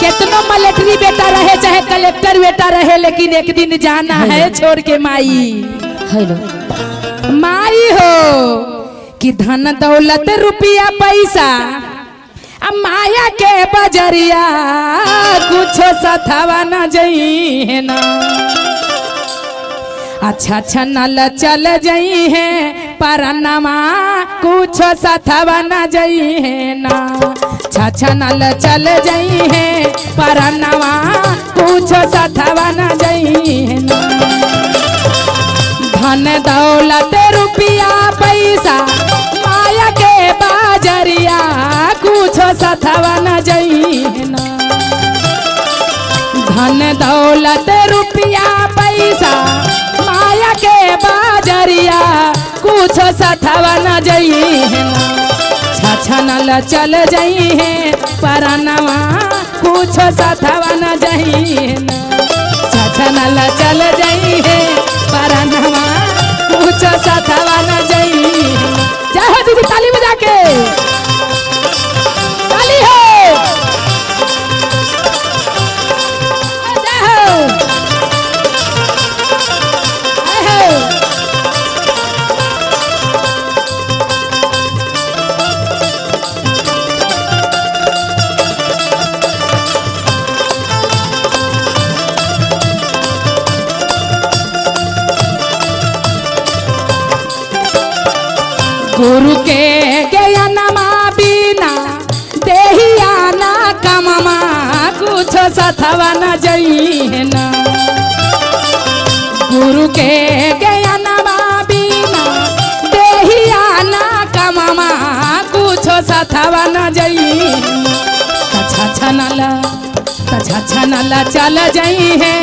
कितनो मिलिट्री बेटा रहे चाहे कलेक्टर बेटा रहे, लेकिन एक दिन जाना है छोड़ के माई। हेलो माई हो कि धन दौलत रुपया पैसा माया के बजरिया कुछ सथवा न जई है ना। अच्छा अच्छा नल चल जई है परनमा कुछ सथवा न जई है ना। अच्छा नल चल जई है परनमा कुछ सथवा न जई है ना। धन दौलत रुपया पैसा माया के बाजरिया कुछ सथवा न जई है ना। धन दौलत रुपया पैसा माया के बाजरिया कुछ सथवा न जई है ना। छछनल चल जई है परनवा कुछ सथवा न जई है ना। छछनल चल जई है परनवा कुछ सथवा न जई है ना। जय हो दीदी, ताली बजा के ताली हो। गुरु के ज्ञानमा बिना देहिया ना कममा कुछ सथवा न जई है ना। गुरु के ज्ञानमा बिना देहिया ना कममा कुछ सथवा न जई है ना। छछनल चल जई है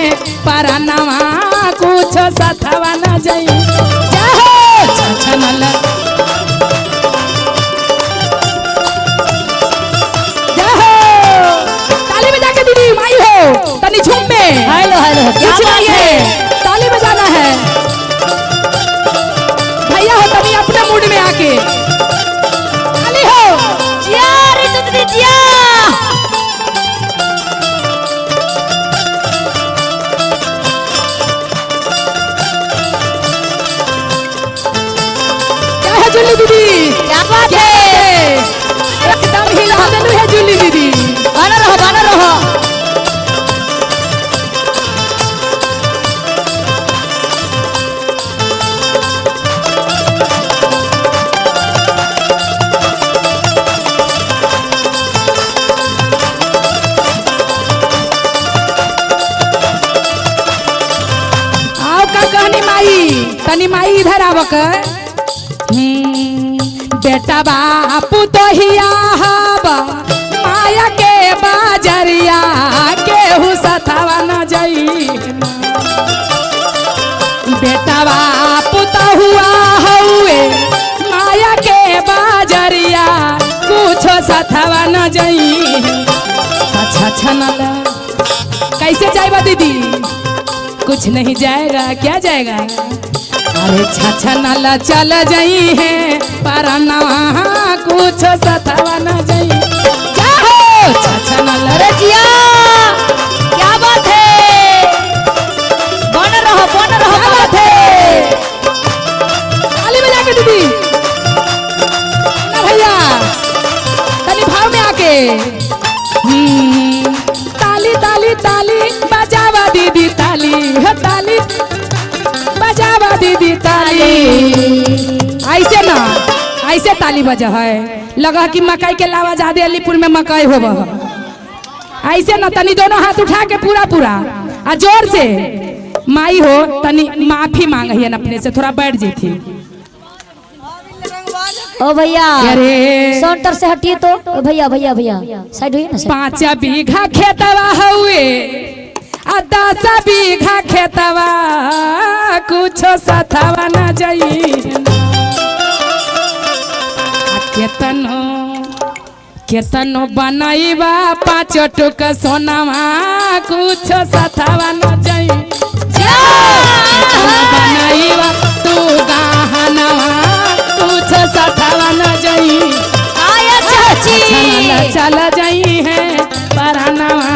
परनवा कुछ सथवा न जई। छछनल तनी झूम में हेलो हेलो क्या बात है? ताली बजाना है भैया हो, तनी अपने मूड में आके ताली हो। जिया रे तुतरी जिया। क्या है जूली दीदी, क्या बात है? एकदम हिला देलू है जूली दीदी। बना रहो बना रहो। तनी माई इधर आवक। बेटा बापू तो हिया हवा माया के बाजरिया केहू सथवा न जई। बेटा बापू तो हुआ हुए माया के बाजरिया कुछ सथवा न जई। छछनल कैसे जाएगा दीदी? कुछ नहीं जाएगा, क्या जाएगा? अरे छछनल चल जई है परनवा कुछ सथवा न जई। जाओ छछनल अरे जिया क्या बात है? बन रहो क्या बात है? ताली बजा के दीदी ना भैया, तनी भाव में आके ताली ताली ताली बजावा दीदी, ताली हो ताली बजावा दीदी ताली। ऐसे ना ऐसे ताली बजा है, लगा कि मकई के लावा ज्यादा अलीपुर में मकई होब। ऐसे ना तनी दोनों हाथ उठा के पूरा पूरा आ जोर से। माई हो तनी माफी मांग है अपने से, थोड़ा बैठ जेती। ओ भैया अरे सेंटर से हटिए तो। ओ भैया भैया भैया साइड होइए ना। 5 बीघा खेतवा हुए आ 10 बीघा खेतवा कुछ सथवा न जई। केतनो केतनो बनैबा 5 टुक सोनावा कुछ सथवा न जई। बनैबा तू गहनवा कुछ सथवा न जई। आया चाची चल जई है परनवा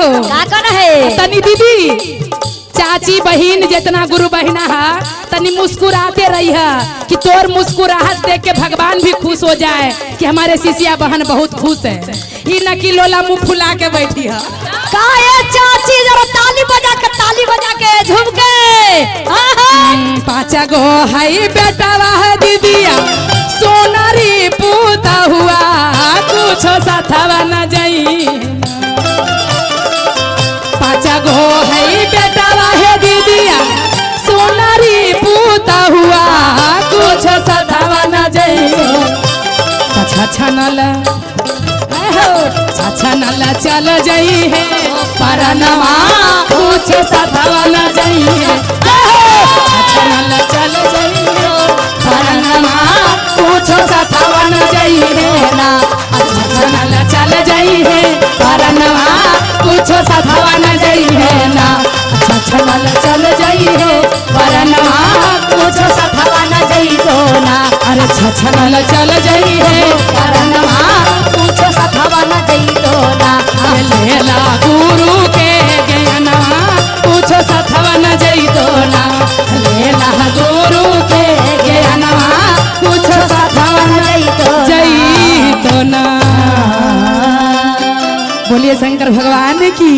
हो का कौन है तनी दीदी चाची बहन जितना गुरु बहिना है तनी मुस्कुराते रही है कि तोर मुस्कुराहट देख के भगवान भी खुश हो जाए कि हमारे शिष्या बहन बहुत खुश है। ही न कि लोला मुंह फुला के बैठी है। का ये चाची जरा ताली बजा के झूम के पाचा गो है बेटा है दीदिया सोनारी पूता हुआ कुछ साथवा न जाई। पाचा गो है बेटा है दीदिया सोनारी पूता हुआ कुछ साथवा न जाई। छा नल चल जाई है परनवा कुछ साथवा न जाई है। नल चल जाई है परनवा कुछ साथवा न जाई है ना। नल चल जाई है परनवा कुछ साथवा न जाई है ना। नल चल जाई है परनवा कुछ साथवा न जाई तो ना। अरे नल चल जाई है परनवा कुछ साथवा न जाई तो ना। लेला गुरु के ज्ञानवा कुछ साथवा न जाई तो ना। लेला गुरु के ज्ञानवा कुछ साथवा न जाई तो ना। बोलिए शंकर भगवान की।